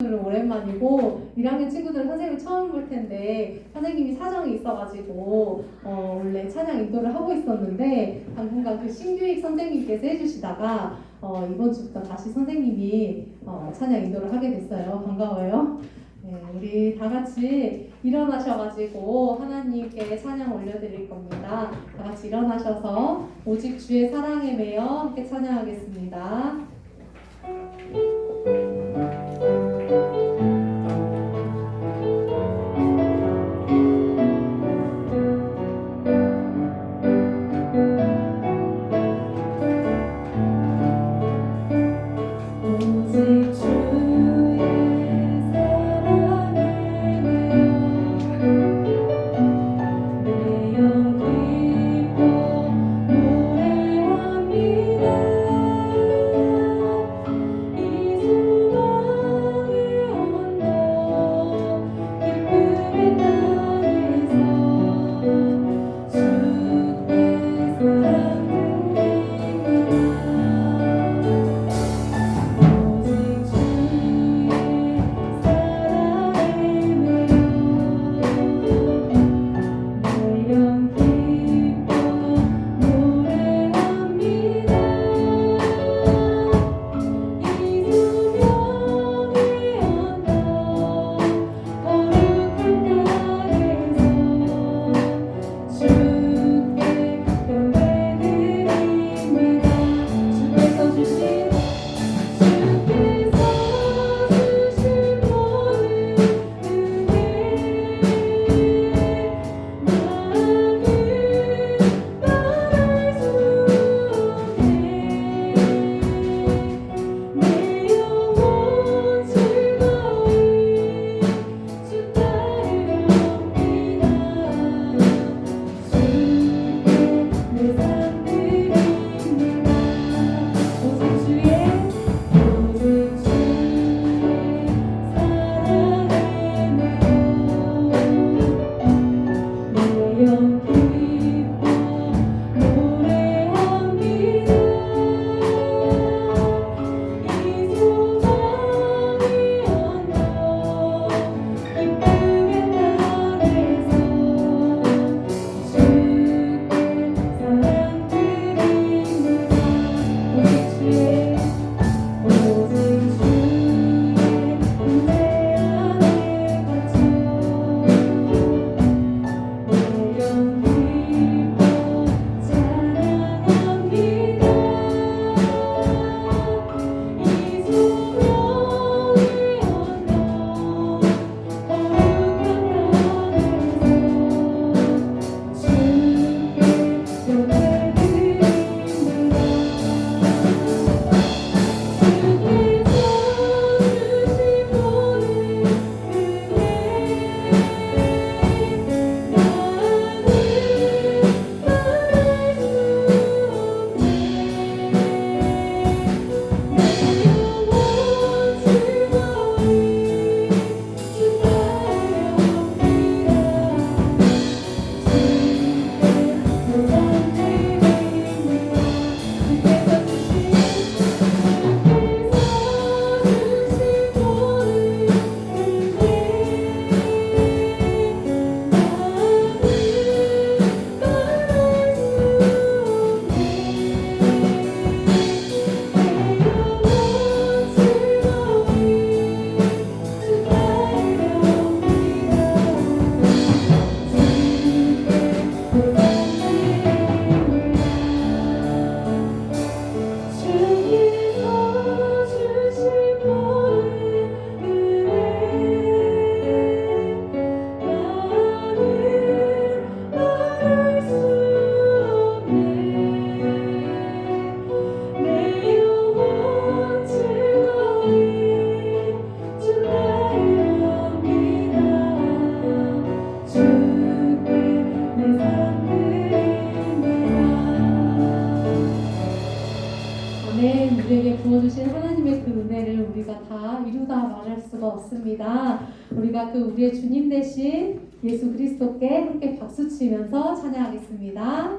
오랜만이고 1학년 친구들은 선생님을 처음 볼 텐데 선생님이 사정이 있어가지고 원래 찬양 인도를 하고 있었는데 당분간 그 신규익 선생님께서 해주시다가 이번 주부터 다시 선생님이 찬양 인도를 하게 됐어요. 반가워요. 네, 우리 다 같이 일어나셔가지고 하나님께 찬양 올려드릴 겁니다. 다 같이 일어나셔서 오직 주의 사랑에 매여 함께 찬양하겠습니다. 우리에게 부어주신 하나님의 그 은혜를 우리가 다 이루다 말할 수가 없습니다. 우리가 그 우리의 주님 되신 예수 그리스도께 함께 박수치면서 찬양하겠습니다.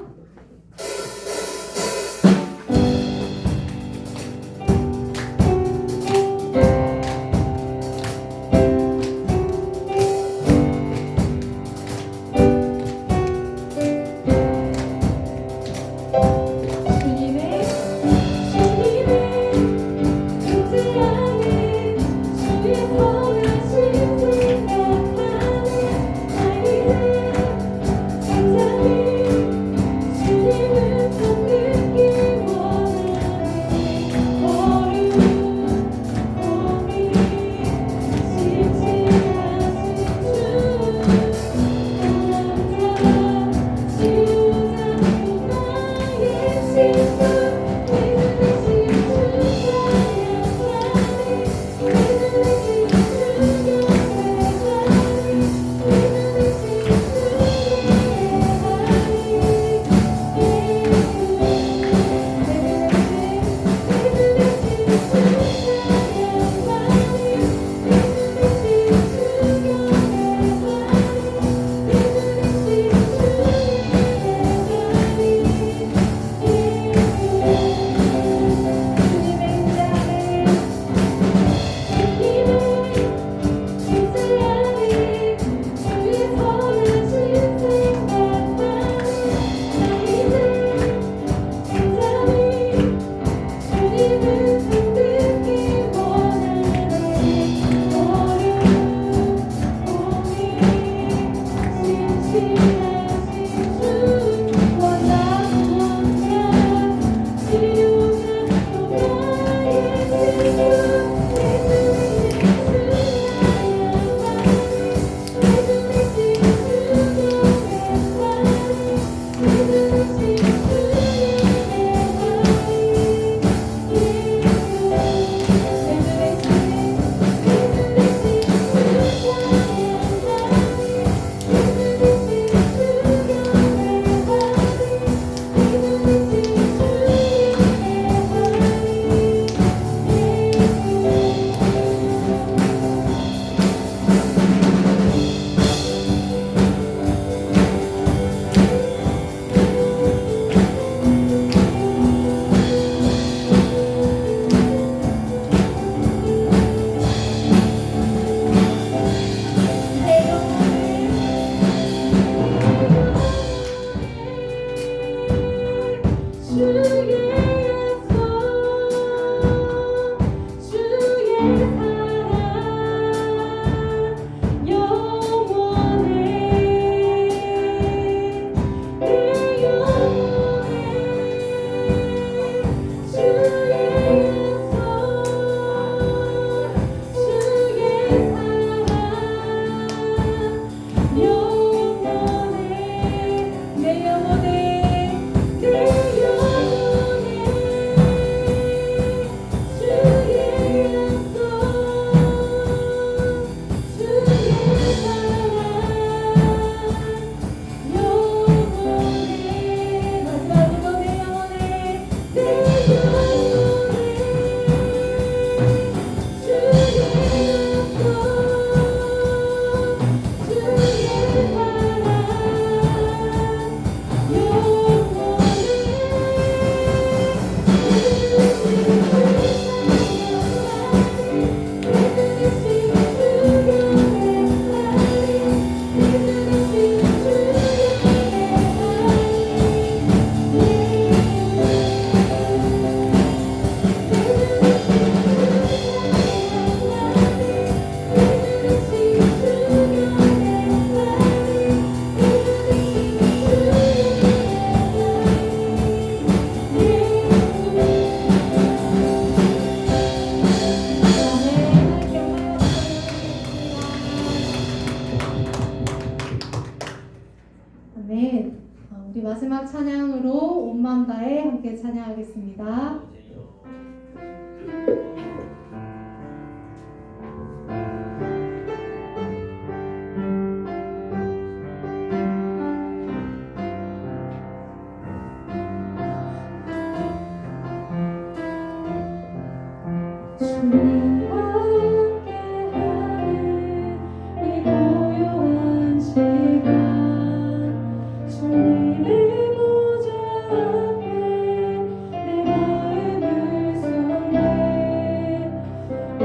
우리 마지막 찬양으로 온 마음 다해 함께 찬양하겠습니다. 주님과 함께하는 이 고요한 시간 주님의 보좌 앞에 내 마음을 쏟네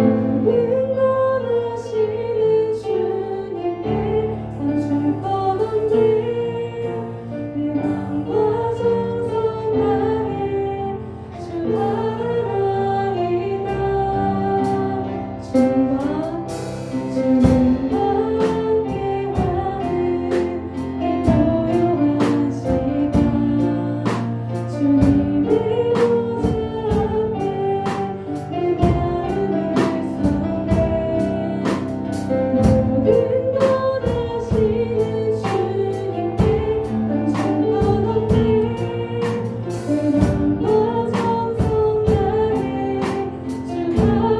모든 것 아시는 주님께 감출 것 없네 내 마음과 정성 다해 주 바라나이다 주님과 함께하는 이 고요한 시간 주님의 보좌 앞에 내 마음을 쏟네 모든 것 아시는 주님께 감출 것 없네 내 마음과 정성 다해 주 바라나이다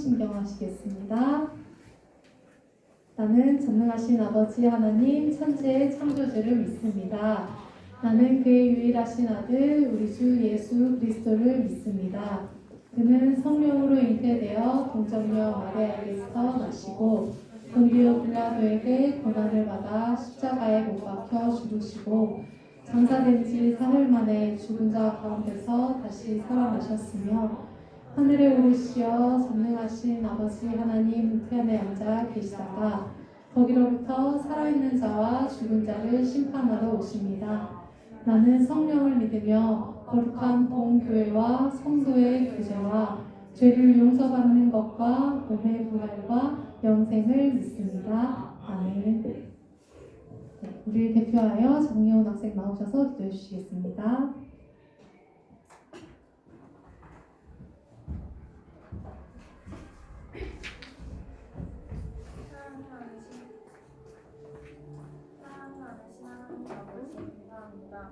사도신경 하시겠습니다. 나는 전능하신 아버지 하나님 천지의 창조주를 믿습니다. 나는 그의 유일하신 아들 우리 주 예수 그리스도를 믿습니다. 그는 성령으로 잉태되어 동정녀 마리아에게서 나시고 본디오 빌라도에게 고난을 받아 십자가에 못 박혀 죽으시고 장사된 지 사흘 만에 죽은 자 가운데서 다시 살아나셨으며 하늘에 오르시어 전능하신 아버지 하나님 우편에 앉아 계시다가 거기로부터 살아있는 자와 죽은 자를 심판하러 오십니다. 나는 성령을 믿으며 거룩한 본교회와 성도의 교제와 죄를 용서받는 것과 몸의 부활과 영생을 믿습니다. 아멘. 네. 우리를 대표하여 정예원 학생 나오셔서 기도해 주시겠습니다. 감사합니다.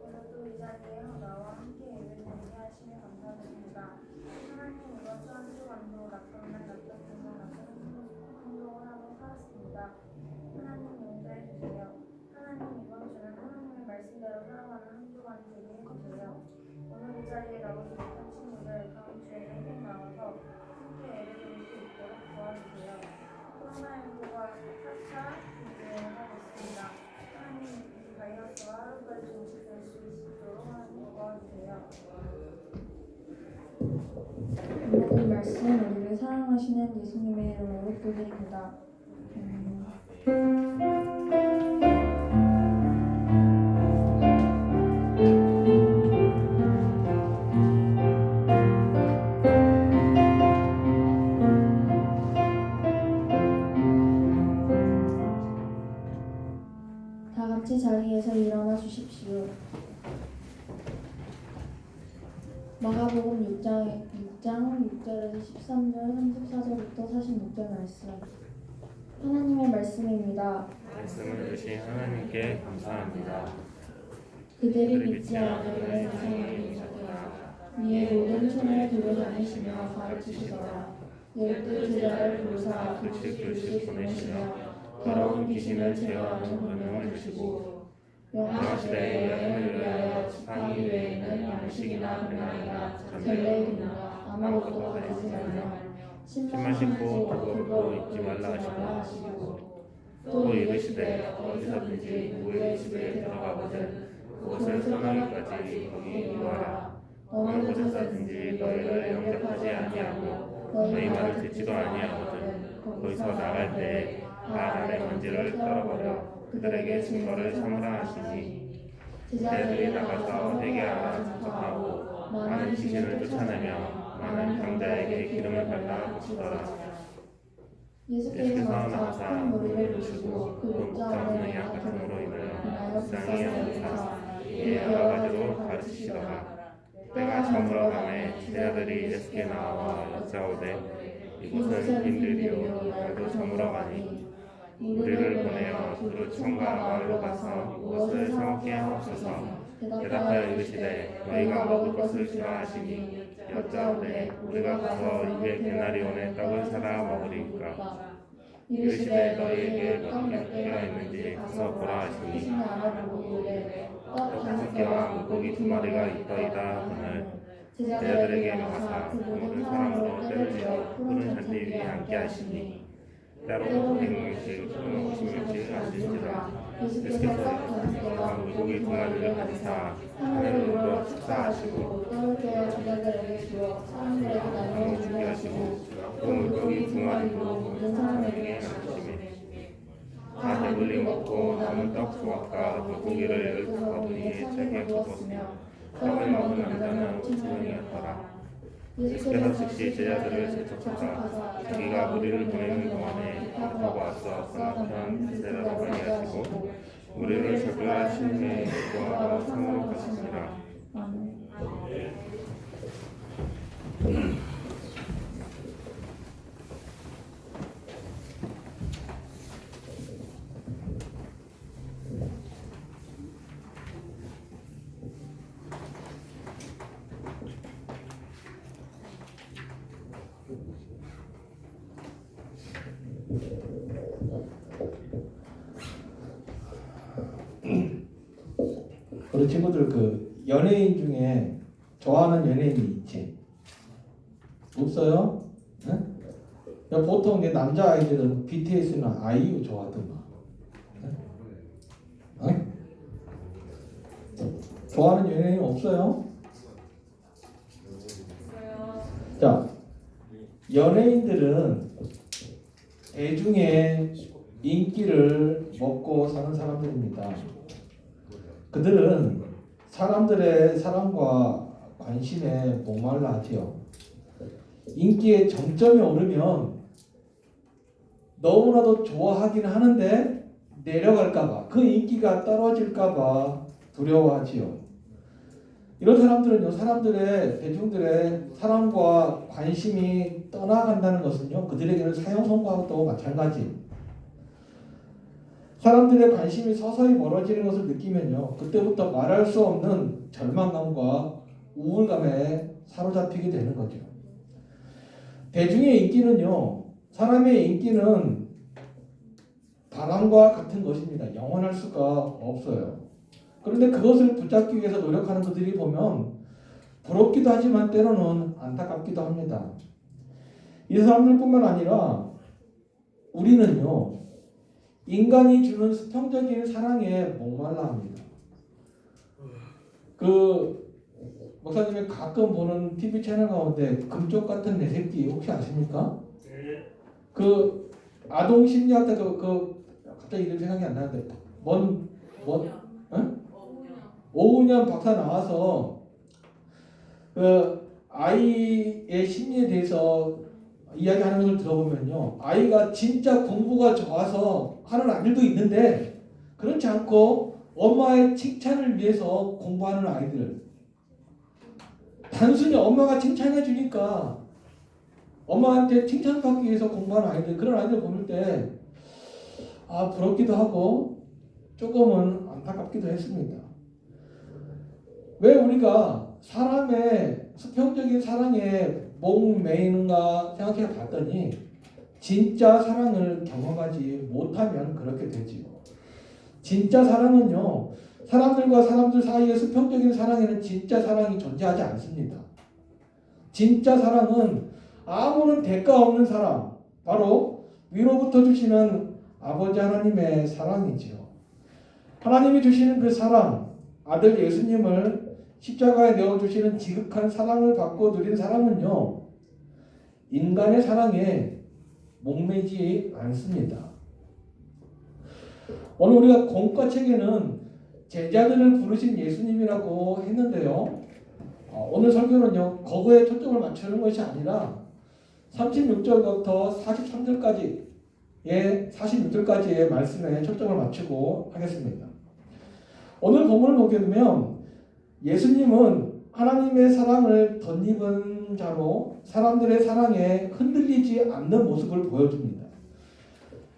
오늘도 이 자리에 나와 함께 예배를 드리게 하시며 감사드립니다. 하나님 이번 주 한 주간도 나쁜 날 나쁜 생각 나쁜 행동을 하고 살았습니다. 하나님 용서해 주세요. 하나님 이번 주는 하나님의 말씀대로 살아가는 한 주간이 되게 해주세요. 오늘 이 자리에 나오지 못한 친구들 다음 주에는 꼭 나와서 함께 예배 드릴 수 있도록 도와주세요. 코로나19가 4차 유행하고 있습니다. 하나님 이 바이러스와 하루빨리 종식될 수 있도록 하나님 도와주세요. 모든 말씀 우리를 사랑하시는 예수님의 이름으로 기도드립니다. 다 같이 자리에서 일어나 주십시오. 마가복음 6장 6절에서 13절, 34절부터 46절 말씀. 하나님의 말씀입니다. 말씀을 주신 하나님께 감사합니다. 그들이 믿지 않으면 이상하게 여겼다. 이에 모든 촌을 돌아다니시며 가르치시더라. 12제자를 부르사 둘씩 보내시며 더러운 귀신을 제어하는 권능을 주시고 명하시되 여행을 위하여 지팡이 외에는 양식이나 배낭이나 전례이나 아무것도 가지지 말며 신발 신고 도복도 입지 말라 하시고 또 이르시되 어디서든지 누구의 집에 들어가거든 그것을 떠나기까지 거기 유하라. 어느 곳에서든지 너희를 영접하지 아니하고 너희 말을 듣지도 아니하거든 거기서 나갈 때에 발 안에 먼지를 떨어버려 그들에게 증거를 삼으라 하시니 제자들이 나가서 회개하라 작정하고 많은 귀신을 쫓아내며 많은 병자에게 기름을 발라 고치더라. 예수께서 나가사 큰 무리를 부르시고 그 목자 없는 양 같음으로 인하여 불쌍히 여기사 이에 여러 가지로 가르치시더라. 때가 저물어 가매 제자들이 예수께 나와 여짜오되 이곳은 빈들이요 날도 저물어 가니 우리를 보내어 두루천과 마을로 가서 무엇을 사 먹게 하옵소서. 대답하여 이르시되 너희가 먹을 것을 싫어하시니 여짜오되 우리가 가서 입에 데나리온의 떡을 사다 먹으리까. 이르시되 너희에게 몇 개가 있는지 가서 보라 하시니 떡 5개와 물고기 2마리가 있더이다 하거늘 제자들에게 명하사 그 모든 사람으로 때를 지어 푸른 잔디 위에 앉게 하시니 때로 100명씩 또는 50명씩 하시니라. 예수께서 물고기 2마리를 가지사 하늘을 우러 축사하시고 떡을 떼어 제자들에게 주어 사람들에게 나누어 주게 하시고 또 물고기 2마리도 모든 사람에게 나누시매 다 배불리 먹고 남은 떡 조각과 물고기를 거두리에 책에 걷었으며 떡을 먹은 남자는 5,000명이었더라. 예수께서 즉시 제자들을 재촉하사 자기가 무리를 보내는 동안에 배 타고 와서 건너편 베세다로 가게 하시고 무리를 작별하신 후에 구하러 성으로 가시니라. 우리 친구들 그 연예인 중에 좋아하는 연예인이 있지? 없어요? 네? 보통 이제 남자 아이들은 BTS나 아이유 좋아하더만. 네? 좋아하는 연예인 없어요? 자, 연예인들은 대중의 인기를 먹고 사는 사람들입니다. 그들은 사람들의 사랑과 관심에 목말라 하지요. 인기의 정점에 오르면 너무나도 좋아하긴 하는데 내려갈까봐, 그 인기가 떨어질까봐 두려워하지요. 이런 사람들은요, 대중들의 사랑과 관심이 떠나간다는 것은요, 그들에게는 사형선고하고도 마찬가지. 사람들의 관심이 서서히 멀어지는 것을 느끼면요, 그때부터 말할 수 없는 절망감과 우울감에 사로잡히게 되는 거죠. 대중의 인기는요, 사람의 인기는 바람과 같은 것입니다. 영원할 수가 없어요. 그런데 그것을 붙잡기 위해서 노력하는 그들이 보면 부럽기도 하지만 때로는 안타깝기도 합니다. 이 사람들뿐만 아니라 우리는요, 인간이 주는 수평적인 사랑에 목말라 합니다. 목사님이 가끔 보는 TV 채널 가운데 금쪽 같은 내 새끼 혹시 아십니까? 그 아동 심리학자 갑자기 이름 생각이 안 나는데 오은영 박사 나와서 그 아이의 심리에 대해서 이야기하는 것을 들어보면요, 아이가 진짜 공부가 좋아서 하는 아이들도 있는데 그렇지 않고 엄마의 칭찬을 위해서 공부하는 아이들, 단순히 엄마가 칭찬해 주니까 엄마한테 칭찬받기 위해서 공부하는 아이들, 그런 아이들 보는 때 부럽기도 하고 조금은 안타깝기도 했습니다. 왜 우리가 사람의 수평적인 사랑에 목매이는가 생각해 봤더니 진짜 사랑을 경험하지 못하면 그렇게 되지요. 진짜 사랑은요, 사람들과 사람들 사이의 수평적인 사랑에는 진짜 사랑이 존재하지 않습니다. 진짜 사랑은 아무런 대가 없는 사랑, 바로 위로부터 주시는 아버지 하나님의 사랑이지요. 하나님이 주시는 그 사랑, 아들 예수님을 십자가에 내어주시는 지극한 사랑을 받고 누린 사람은요, 인간의 사랑에 목매지 않습니다. 오늘 우리가 공과책에는 제자들을 부르신 예수님이라고 했는데요, 오늘 설교는요, 거기에 초점을 맞추는 것이 아니라 36절부터 46절까지의 말씀에 초점을 맞추고 하겠습니다. 오늘 본문을 보게 되면 예수님은 하나님의 사랑을 덧입은 자로 사람들의 사랑에 흔들리지 않는 모습을 보여줍니다.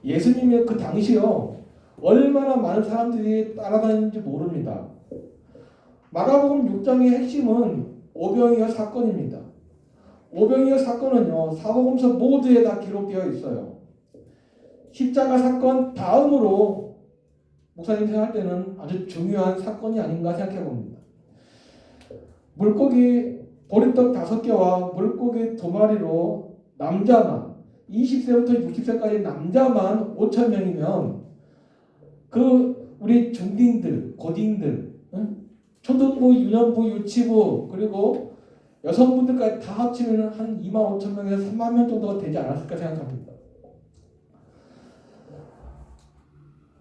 예수님이 그 당시요, 얼마나 많은 사람들이 따라다니는지 모릅니다. 마가복음 6장의 핵심은 오병이어 사건입니다. 오병이어 사건은요, 사복음서 모두에 다 기록되어 있어요. 십자가 사건 다음으로 목사님 생각할 때는 아주 중요한 사건이 아닌가 생각해 봅니다. 물고기 보리떡 5개와 물고기 2마리로 남자만 20세부터 60세까지 남자만 5,000명이면 우리 중딩들, 고딩들, 초등부, 유년부, 유치부, 그리고 여성분들까지 다 합치면 한 25,000명에서 3만 명 정도가 되지 않았을까 생각합니다.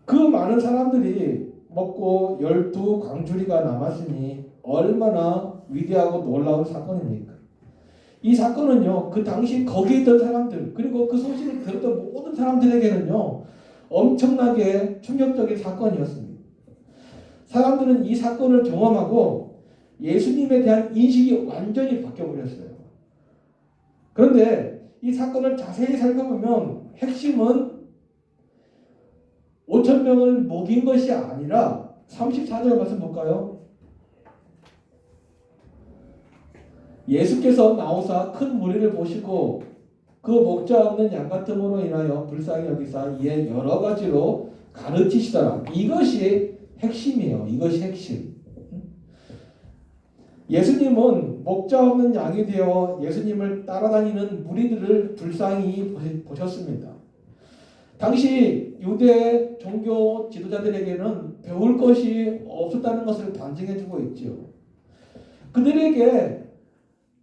그 많은 사람들이 먹고 12광주리가 남았으니 얼마나 위대하고 놀라운 사건입니까? 이 사건은요, 그 당시 거기에 있던 사람들, 그리고 그 소식을 들었던 모든 사람들에게는요, 엄청나게 충격적인 사건이었습니다. 사람들은 이 사건을 경험하고 예수님에 대한 인식이 완전히 바뀌어버렸어요. 그런데 이 사건을 자세히 살펴보면 핵심은 5,000명을 먹인 것이 아니라 34절 말씀 볼까요? 예수께서 나오사 큰 무리를 보시고 그 목자 없는 양 같음으로 인하여 불쌍히 여기사 이에 여러 가지로 가르치시더라. 이것이 핵심이에요. 이것이 핵심. 예수님은 목자 없는 양이 되어 예수님을 따라다니는 무리들을 불쌍히 보셨습니다. 당시 유대 종교 지도자들에게는 배울 것이 없었다는 것을 반증해주고 있지요. 그들에게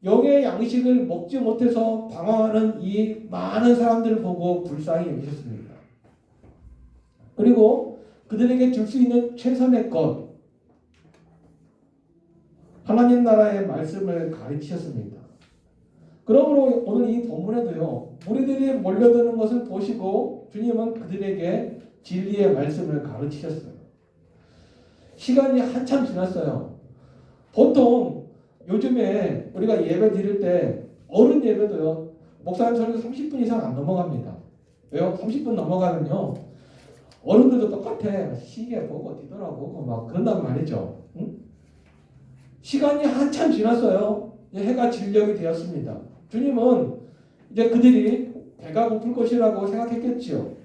영의 양식을 먹지 못해서 방황하는 이 많은 사람들을 보고 불쌍히 여기셨습니다. 그리고 그들에게 줄 수 있는 최선의 것, 하나님 나라의 말씀을 가르치셨습니다. 그러므로 오늘 이 본문에도요, 무리들이 몰려드는 것을 보시고 주님은 그들에게 진리의 말씀을 가르치셨어요. 시간이 한참 지났어요. 보통 요즘에 우리가 예배 드릴 때 어른 예배도요. 목사님 설교 30분 이상 안 넘어갑니다. 왜요? 30분 넘어가면요. 어른들도 똑같아. 시계 보고 뒤돌아보고 막 그런단 말이죠. 응? 시간이 한참 지났어요. 이제 해가 진력이 되었습니다. 주님은 이제 그들이 배가 고플 것이라고 생각했겠지요.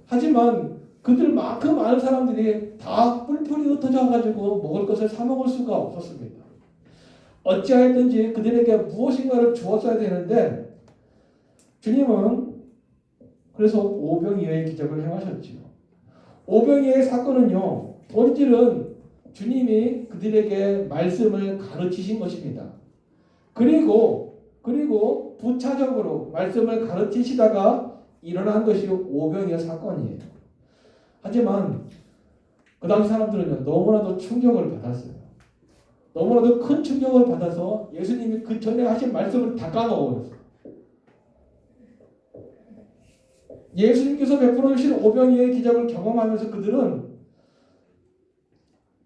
하지만 그들만큼 많은 사람들이 다 뿔뿔이 흩어져 가지고 먹을 것을 사 먹을 수가 없었습니다. 어찌하였든지 그들에게 무엇인가를 주었어야 되는데 주님은 그래서 오병이어의 기적을 행하셨지요. 오병이어의 사건은요. 본질은 주님이 그들에게 말씀을 가르치신 것입니다. 그리고 부차적으로 말씀을 가르치시다가 일어난 것이 오병이어 사건이에요. 하지만 그 당시 사람들은요. 너무나도 충격을 받았어요. 너무나도 큰 충격을 받아서 예수님이 그 전에 하신 말씀을 다 까먹어버렸어요. 예수님께서 베풀어 주신 오병이어의 기적을 경험하면서 그들은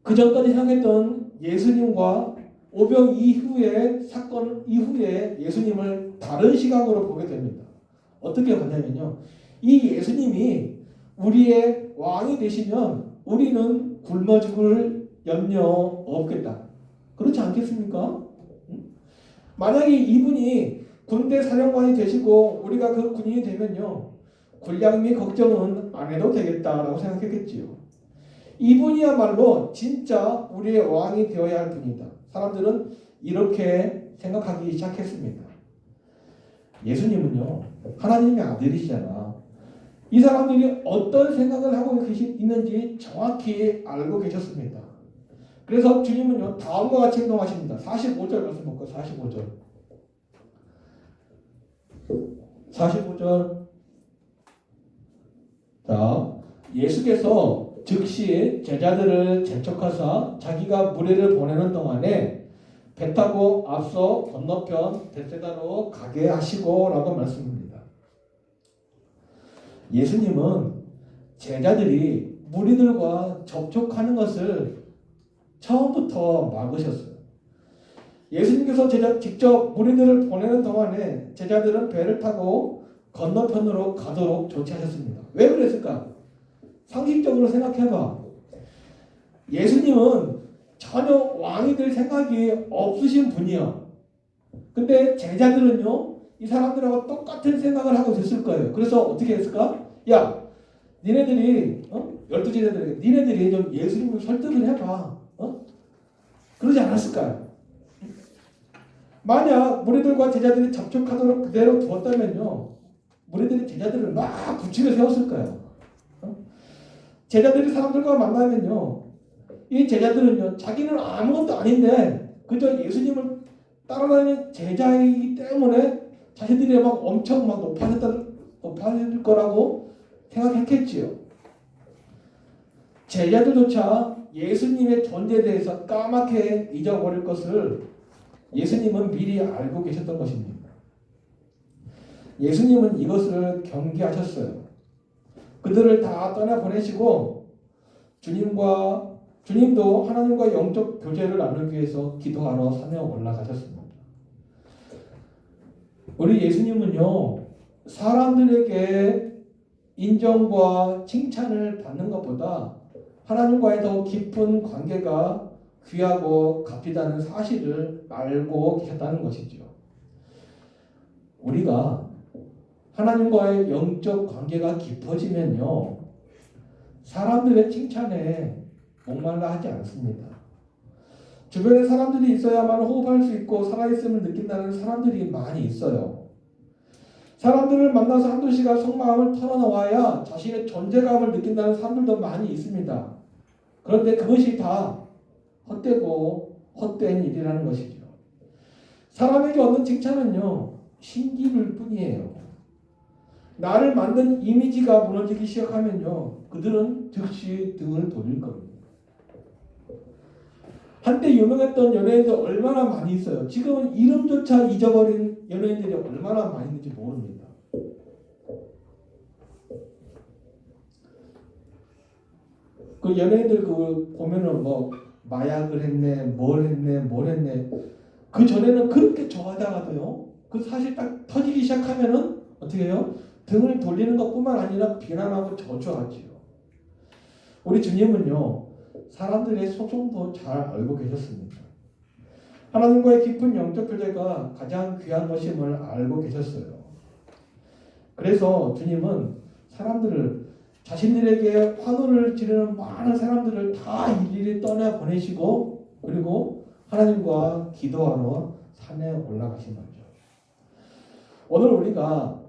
그 전까지 생각했던 예수님과 오병 이후의 사건 이후에 예수님을 다른 시각으로 보게 됩니다. 어떻게 보냐면요. 이 예수님이 우리의 왕이 되시면 우리는 굶어 죽을 염려 없겠다. 그렇지 않겠습니까? 만약에 이분이 군대 사령관이 되시고 우리가 그 군인이 되면요. 군량 및 걱정은 안 해도 되겠다라고 생각했겠지요. 이분이야말로 진짜 우리의 왕이 되어야 할 분이다. 사람들은 이렇게 생각하기 시작했습니다. 예수님은요. 하나님의 아들이시잖아. 이 사람들이 어떤 생각을 하고 있는지 정확히 알고 계셨습니다. 그래서 주님은요. 다음과 같이 행동하십니다. 45절 말씀 볼까요? 45절. 자, 예수께서 즉시 제자들을 재촉하사 자기가 무리를 보내는 동안에 배 타고 앞서 건너편 벳세다로 가게 하시고 라고 말씀합니다. 예수님은 제자들이 무리들과 접촉하는 것을 처음부터 막으셨어요. 예수님께서 직접 무리들을 보내는 동안에 제자들은 배를 타고 건너편으로 가도록 조치하셨습니다. 왜 그랬을까? 상식적으로 생각해봐. 예수님은 전혀 왕이 될 생각이 없으신 분이야. 근데 제자들은요, 이 사람들하고 똑같은 생각을 하고 있었을 거예요. 그래서 어떻게 했을까? 야, 니네들이, 12제자들에게, 니네들이 좀 예수님을 설득을 해봐. 그러지 않았을까요? 만약 무리들과 제자들이 접촉하도록 그대로 두었다면요, 무리들이 제자들을 막 부추겨 세웠을 거예요. 제자들이 사람들과 만나면요, 이 제자들은요, 자기는 아무것도 아닌데 그저 예수님을 따라다니는 제자이기 때문에 자신들이 막 엄청 막 높아질 거라고 생각했겠지요. 제자들조차 예수님의 존재에 대해서 까맣게 잊어버릴 것을 예수님은 미리 알고 계셨던 것입니다. 예수님은 이것을 경계하셨어요. 그들을 다 떠나보내시고 주님도 하나님과 영적 교제를 나누기 위해서 기도하러 산에 올라가셨습니다. 우리 예수님은요, 사람들에게 인정과 칭찬을 받는 것보다 하나님과의 더 깊은 관계가 귀하고 값비다는 사실을 알고 계셨다는 것이죠. 우리가 하나님과의 영적 관계가 깊어지면요, 사람들의 칭찬에 목말라 하지 않습니다. 주변에 사람들이 있어야만 호흡할 수 있고 살아있음을 느낀다는 사람들이 많이 있어요. 사람들을 만나서 한두 시간 속마음을 털어놓아야 자신의 존재감을 느낀다는 사람들도 많이 있습니다. 그런데 그것이 다 헛되고 헛된 일이라는 것이죠. 사람에게 얻는 칭찬은요, 신기를 뿐이에요. 나를 만든 이미지가 무너지기 시작하면요, 그들은 즉시 등을 돌릴 겁니다. 한때 유명했던 연예인들 얼마나 많이 있어요. 지금은 이름조차 잊어버린 연예인들이 얼마나 많이 있는지 모릅니다. 그 연예인들 그 보면은 뭐 마약을 했네, 뭘 했네. 그 전에는 그렇게 좋아하다가도요. 그 사실 딱 터지기 시작하면은 어떻게 해요? 등을 돌리는 것뿐만 아니라 비난하고 저주하지요. 우리 주님은요. 사람들의 소송도 잘 알고 계셨습니다. 하나님과의 깊은 영적 교제가 가장 귀한 것임을 알고 계셨어요. 그래서 주님은 사람들을 자신들에게 환호를 지르는 많은 사람들을 다 일일이 떠나 보내시고 그리고 하나님과 기도하러 산에 올라가신 거죠. 오늘 우리가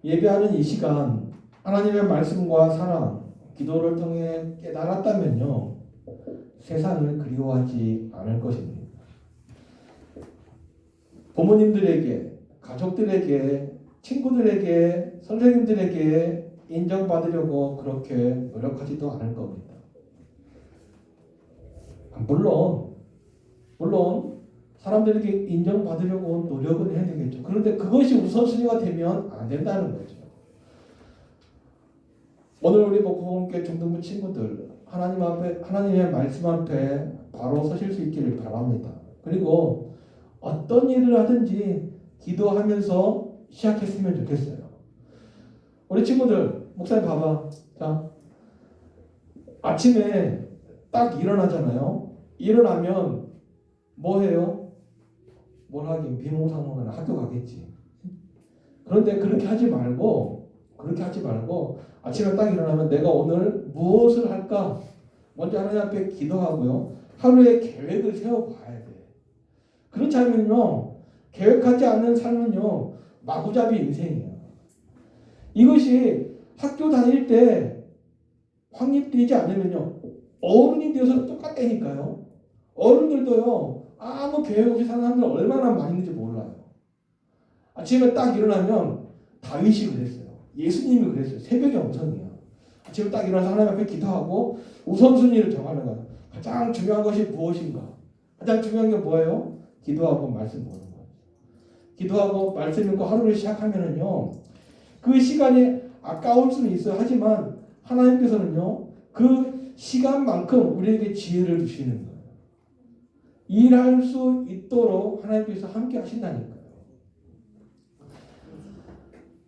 예배하는 이 시간 하나님의 말씀과 사랑, 기도를 통해 깨달았다면요. 세상을 그리워하지 않을 것입니다. 부모님들에게, 가족들에게, 친구들에게, 선생님들에게 인정받으려고 그렇게 노력하지도 않을 겁니다. 물론 사람들에게 인정받으려고 노력은 해야 되겠죠. 그런데 그것이 우선순위가 되면 안 된다는 거죠. 오늘 우리 목포공교회 중등부 친구들 하나님의 말씀 앞에 바로 서실 수 있기를 바랍니다. 그리고 어떤 일을 하든지 기도하면서 시작했으면 좋겠어요. 우리 친구들 목사님 봐봐. 자, 아침에 딱 일어나잖아요. 일어나면 뭐 해요? 뭘 하긴 비몽사몽은 학교 가겠지. 그런데 그렇게 하지 말고 아침에 딱 일어나면 내가 오늘 무엇을 할까? 먼저 하나님 앞에 기도하고요. 하루의 계획을 세워봐야 돼. 그렇지 않으면요. 계획하지 않는 삶은요. 마구잡이 인생이에요. 이것이 학교 다닐 때 확립되지 않으면요. 어른이 되어서 똑같다니까요. 어른들도요. 아무 계획 없이 사는 사람들 얼마나 많이 있는지 몰라요. 아침에 딱 일어나면 다윗이 그랬어요. 예수님이 그랬어요. 새벽의 엄선이야. 아침에 딱 일어나서 하나님 앞에 기도하고 우선순위를 정하는 거예요. 가장 중요한 것이 무엇인가? 가장 중요한 게 뭐예요? 기도하고 말씀 보는 거예요. 기도하고 말씀 읽고 하루를 시작하면은요. 그 시간이 아까울 수는 있어요. 하지만 하나님께서는요. 그 시간만큼 우리에게 지혜를 주시는 거예요. 일할 수 있도록 하나님께서 함께 하신다니까요.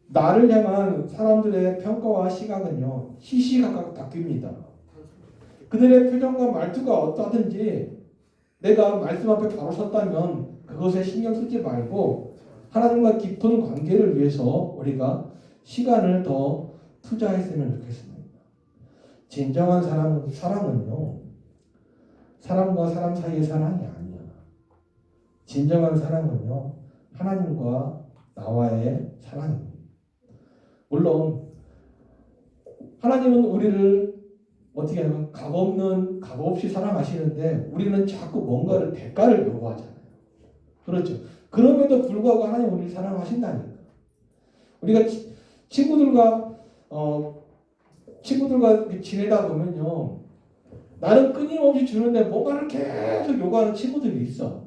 나를 향한 사람들의 평가와 시각은요. 시시각각 바뀝니다. 그들의 표정과 말투가 어떠하든지 내가 말씀 앞에 바로 섰다면 그것에 신경 쓰지 말고 하나님과 깊은 관계를 위해서 우리가 시간을 더 투자했으면 좋겠습니다. 진정한 사랑은요. 사람과 사람 사이의 사랑이 아니야. 진정한 사랑은요. 하나님과 나와의 사랑입니다. 물론 하나님은 우리를 어떻게 하면 값 없이 사랑하시는데 우리는 자꾸 뭔가를 대가를 요구하잖아요. 그렇죠. 그럼에도 불구하고 하나님 우리를 사랑하신다니까. 우리가 친구들과 지내다 보면요. 나는 끊임없이 주는데 뭔가를 계속 요구하는 친구들이 있어.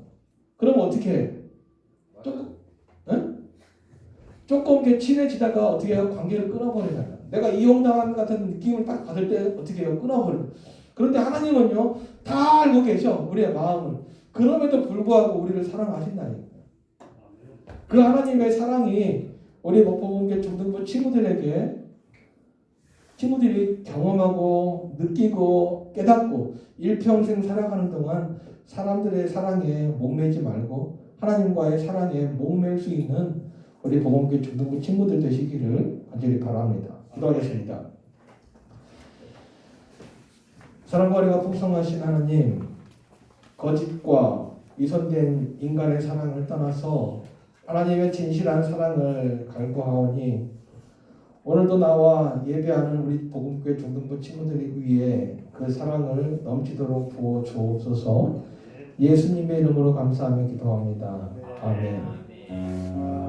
그럼 어떻게 해? 조금 이렇게 친해지다가 어떻게 해요? 관계를 끊어버리잖아요. 내가 이용당한 같은 느낌을 딱 받을 때 어떻게 해요? 끊어버려요. 그런데 하나님은요. 다 알고 계셔. 우리의 마음을. 그럼에도 불구하고 우리를 사랑하신다니까. 그 하나님의 사랑이 우리 목포공교회 중등부 친구들이 경험하고 느끼고 깨닫고 일평생 살아가는 동안 사람들의 사랑에 목매지 말고 하나님과의 사랑에 목맬 수 있는 우리 복음교회 중등부 친구들 되시기를 간절히 바랍니다. 기도하겠습니다. 사랑과 은혜가 풍성하신 하나님, 거짓과 위선된 인간의 사랑을 떠나서 하나님의 진실한 사랑을 갈구하오니 오늘도 나와 예배하는 우리 복음교회 중등부 친구들을 위해 그 사랑을 넘치도록 부어 주옵소서. 예수님의 이름으로 감사하며 기도합니다. 아멘.